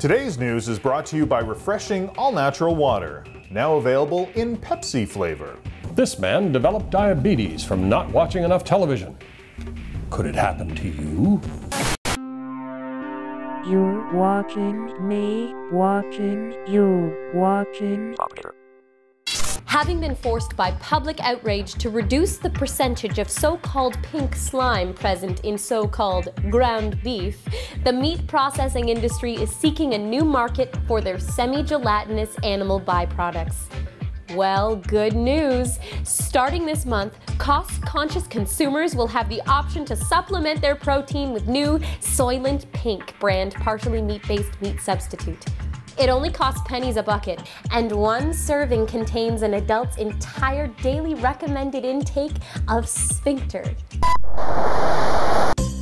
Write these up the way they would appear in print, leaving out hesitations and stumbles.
Today's news is brought to you by refreshing all-natural water, now available in Pepsi flavor. This man developed diabetes from not watching enough television. Could it happen to you? You're watching me, watching you, watching. Having been forced by public outrage to reduce the percentage of so-called pink slime present in so-called ground beef, the meat processing industry is seeking a new market for their semi-gelatinous animal byproducts. Well, good news. Starting this month, cost-conscious consumers will have the option to supplement their protein with new Soylent Pink brand partially meat-based meat substitute. It only costs pennies a bucket, and one serving contains an adult's entire daily recommended intake of sphincter.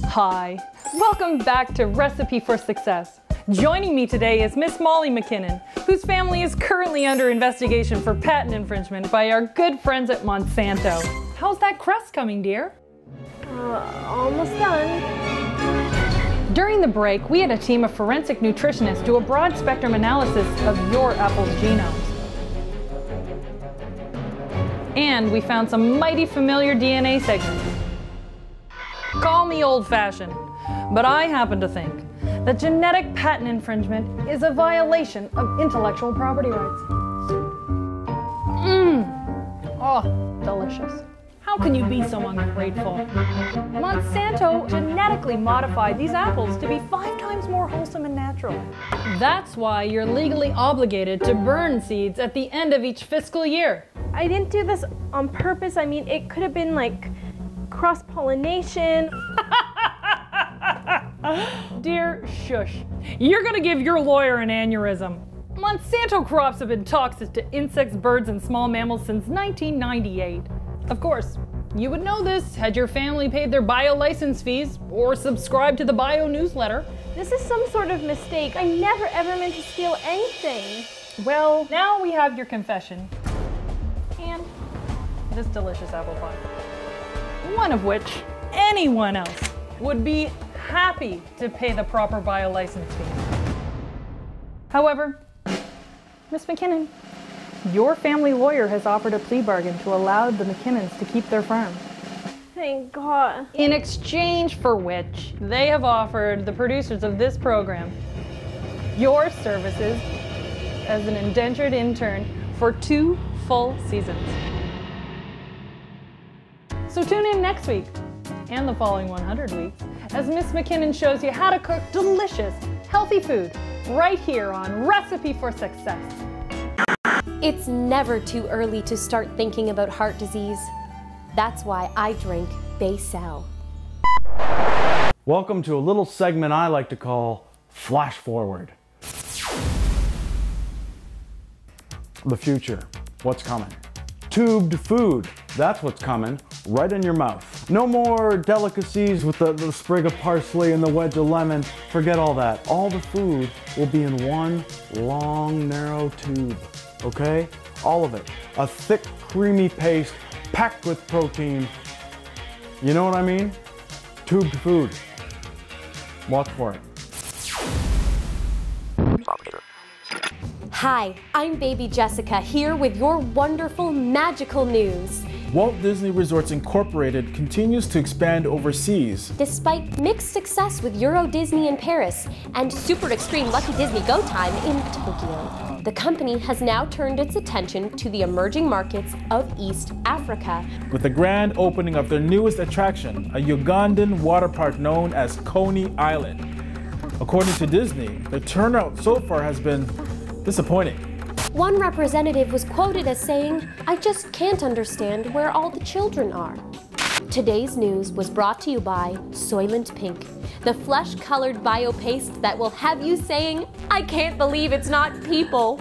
Hi, welcome back to Recipe for Success. Joining me today is Miss Molly McKinnon, whose family is currently under investigation for patent infringement by our good friends at Monsanto. How's that crust coming, dear? Almost done. During the break, we had a team of forensic nutritionists do a broad spectrum analysis of your apple's genomes. And we found some mighty familiar DNA segments. Call me old-fashioned, but I happen to think that genetic patent infringement is a violation of intellectual property rights. Oh, delicious. How can you be so ungrateful? Monsanto genetically modified these apples to be 5 times more wholesome and natural. That's why you're legally obligated to burn seeds at the end of each fiscal year. I didn't do this on purpose. I mean, it could have been like cross-pollination. Dear shush, you're gonna give your lawyer an aneurysm. Monsanto crops have been toxic to insects, birds, and small mammals since 1998. Of course, you would know this had your family paid their bio license fees or subscribed to the bio newsletter. This is some sort of mistake. I never ever meant to steal anything. Well, now we have your confession. And this delicious apple pie. One of which anyone else would be happy to pay the proper bio license fee. However, Miss McKinnon, your family lawyer has offered a plea bargain to allow the McKinnons to keep their farm. Thank God. In exchange for which, they have offered the producers of this program your services as an indentured intern for 2 full seasons. So tune in next week and the following 100 weeks as Miss McKinnon shows you how to cook delicious, healthy food right here on Recipe for Success. It's never too early to start thinking about heart disease. That's why I drink Baecel. Welcome to a little segment I like to call Flash Forward. The future, what's coming? Tubed food, that's what's coming, right in your mouth. No more delicacies with the sprig of parsley and the wedge of lemon. Forget all that. All the food will be in one long, narrow tube. Okay? All of it. A thick, creamy paste packed with protein. You know what I mean? Tubed food. Watch for it. Hi, I'm Baby Jessica here with your wonderful, magical news. Walt Disney Resorts Incorporated continues to expand overseas. Despite mixed success with Euro Disney in Paris and Super Extreme Lucky Disney Go Time in Tokyo, the company has now turned its attention to the emerging markets of East Africa. With the grand opening of their newest attraction, a Ugandan water park known as Coney Island. According to Disney, the turnout so far has been disappointing. One representative was quoted as saying, "I just can't understand where all the children are." Today's news was brought to you by Soylent Pink, the flesh-colored bio paste that will have you saying, "I can't believe it's not people."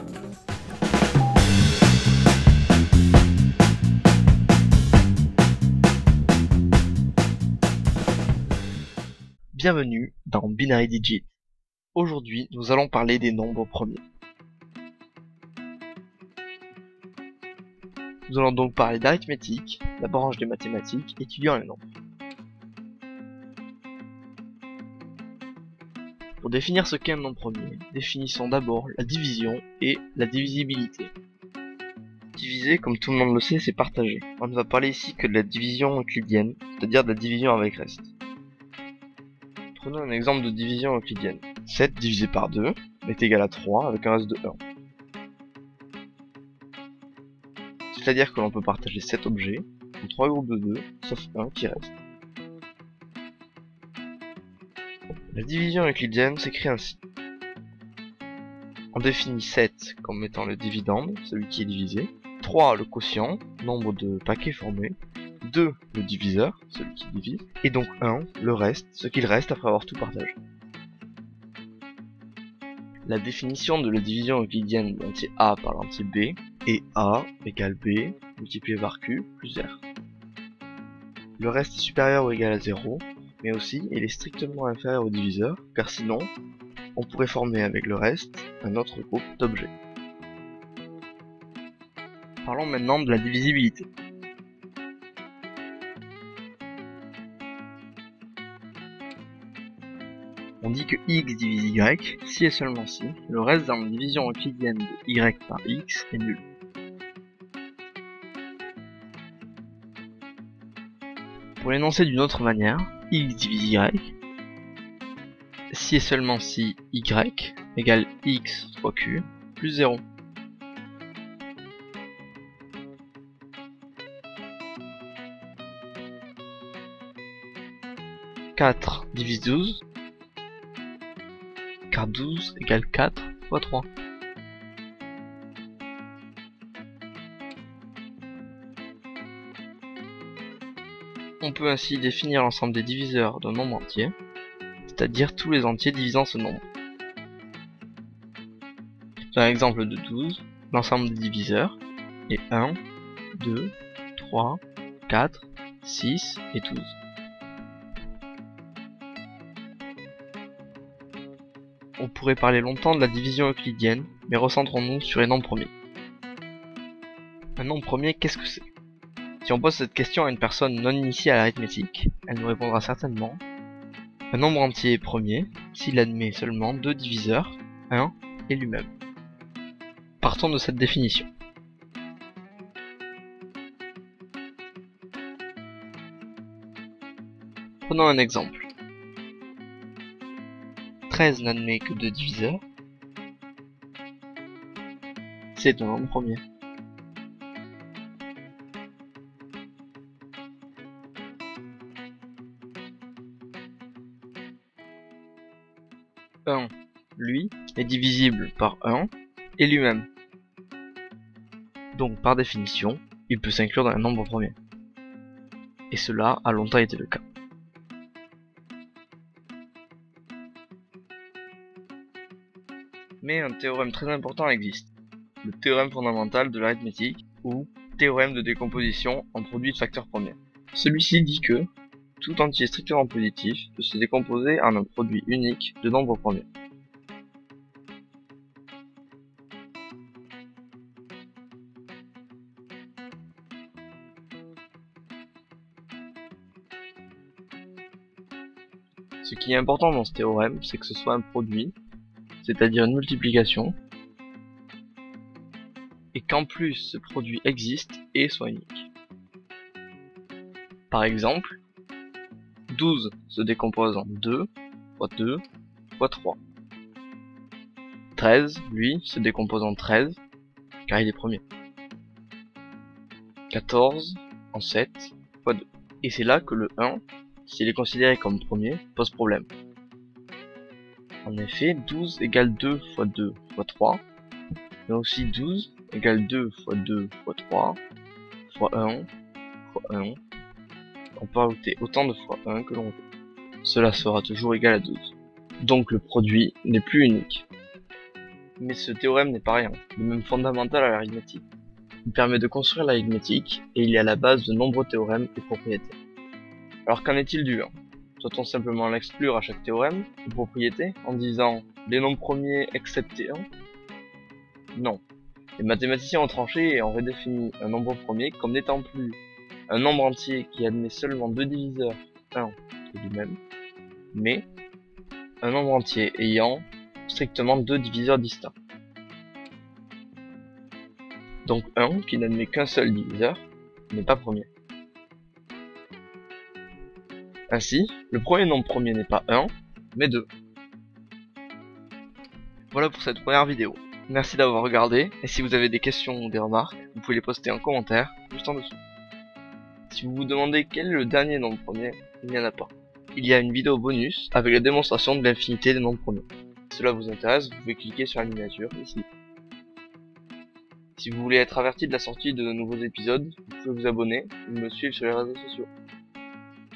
Bienvenue dans Binary Digit. Aujourd'hui, nous allons parler des nombres premiers. Nous allons donc parler d'arithmétique, la branche des mathématiques étudiant les nombres. Pour définir ce qu'est un nombre premier, définissons d'abord la division et la divisibilité. Diviser, comme tout le monde le sait, c'est partager. On ne va parler ici que de la division euclidienne, c'est-à-dire de la division avec reste. Prenons un exemple de division euclidienne. 7 divisé par 2 est égal à 3 avec un reste de 1. C'est-à-dire que l'on peut partager 7 objets en 3 groupes de 2, sauf un qui reste. La division euclidienne s'écrit ainsi. On définit 7 comme étant le dividende, celui qui est divisé, 3 le quotient, nombre de paquets formés, 2 le diviseur, celui qui divise, et donc 1 le reste, ce qu'il reste après avoir tout partagé. La définition de la division euclidienne de l'entier A par l'entier B est A égale B multiplié par Q plus R. Le reste est supérieur ou égal à 0, mais aussi il est strictement inférieur au diviseur, car sinon, on pourrait former avec le reste un autre groupe d'objets. Parlons maintenant de la divisibilité. On dit que x divise y si et seulement si le reste dans la division euclidienne de y par x est nul. Pour l'énoncer d'une autre manière, x divise y si et seulement si y égale x fois q plus 0. « 4 divise 12 » car 12 égale 4 fois 3. On peut ainsi définir l'ensemble des diviseurs d'un nombre entier, c'est-à-dire tous les entiers divisant ce nombre. Dans l'exemple de 12, l'ensemble des diviseurs est 1, 2, 3, 4, 6 et 12. On pourrait parler longtemps de la division euclidienne, mais recentrons-nous sur les nombres premiers. Un nombre premier, qu'est-ce que c'est? Si on pose cette question à une personne non initiée à l'arithmétique, elle nous répondra certainement un nombre entier premier s'il admet seulement deux diviseurs, 1 et lui-même. Partons de cette définition. Prenons un exemple. 13 n'admet que 2 diviseurs. C'est un nombre premier. Lui, est divisible par 1 et lui-même. Donc, par définition, il peut s'inclure dans un nombre premier. Et cela a longtemps été le cas. Mais un théorème très important existe, le théorème fondamental de l'arithmétique, ou théorème de décomposition en produit de facteurs premiers. Celui-ci dit que tout entier strictement positif peut se décomposer en un produit unique de nombres premiers. Ce qui est important dans ce théorème, c'est que ce soit un produit, c'est-à-dire une multiplication, et qu'en plus ce produit existe et soit unique. Par exemple, 12 se décompose en 2 fois 2 fois 3. 13, lui, se décompose en 13, car il est premier. 14 en 7 fois 2. Et c'est là que le 1, s'il est considéré comme premier, pose problème. En effet, 12 égale 2 fois 2 fois 3, mais aussi 12 égale 2 fois 2 fois 3, fois 1, fois 1. On peut ajouter autant de fois 1 que l'on veut. Cela sera toujours égal à 12. Donc le produit n'est plus unique. Mais ce théorème n'est pas rien, il est même fondamental à l'arithmétique. Il permet de construire l'arithmétique, et il est à la base de nombreux théorèmes et propriétés. Alors qu'en est-il du 1? Doit-on simplement l'exclure à chaque théorème ou propriété en disant les nombres premiers excepté 1? Non. Les mathématiciens ont tranché et ont redéfini un nombre premier comme n'étant plus un nombre entier qui admet seulement deux diviseurs, 1 et lui-même, mais un nombre entier ayant strictement 2 diviseurs distincts. Donc 1 qui n'admet qu'un seul diviseur n'est pas premier. Ainsi, le premier nombre premier n'est pas 1, mais 2. Voilà pour cette première vidéo. Merci d'avoir regardé, et si vous avez des questions ou des remarques, vous pouvez les poster en commentaire, juste en dessous. Si vous vous demandez quel est le dernier nombre premier, il n'y en a pas. Il y a une vidéo bonus avec la démonstration de l'infinité des nombres premiers. Si cela vous intéresse, vous pouvez cliquer sur la miniature ici. Si vous voulez être averti de la sortie de nouveaux épisodes, vous pouvez vous abonner ou me suivre sur les réseaux sociaux.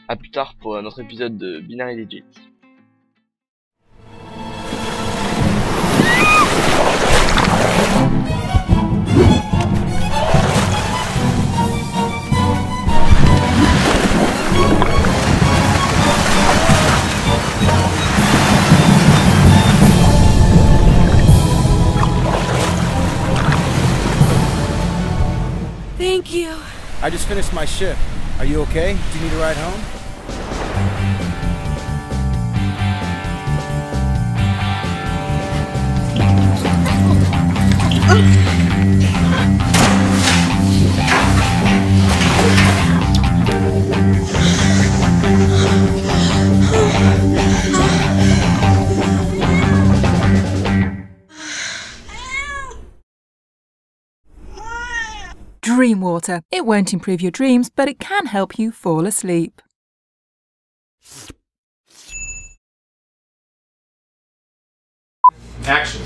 A plus tard pour un autre épisode de Binary Legit. Thank you. I just finished my shift. Are you okay? Do you need a ride home? Dreamwater. It won't improve your dreams, but it can help you fall asleep. Action.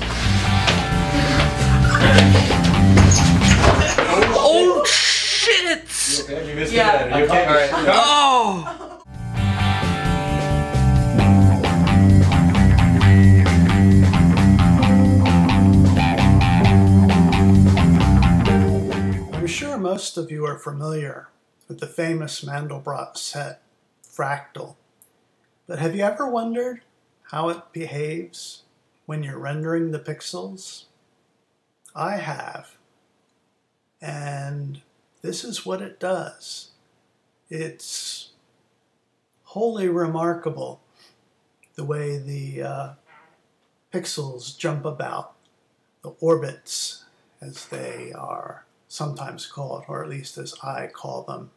Oh shit! You okay? You missed Yeah. it. Are you okay? All right. Oh! I'm sure most of you are familiar with the famous Mandelbrot set, Fractal. But have you ever wondered how it behaves when you're rendering the pixels? I have. And this is what it does. It's wholly remarkable the way the pixels jump about, the orbits as they are sometimes called, or at least as I call them.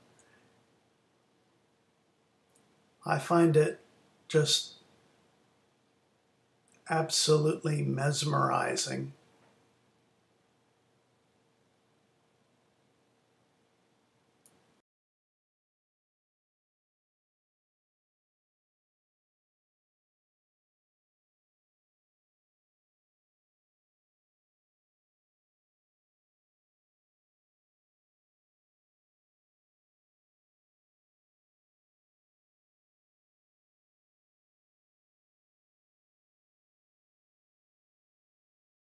I find it just absolutely mesmerizing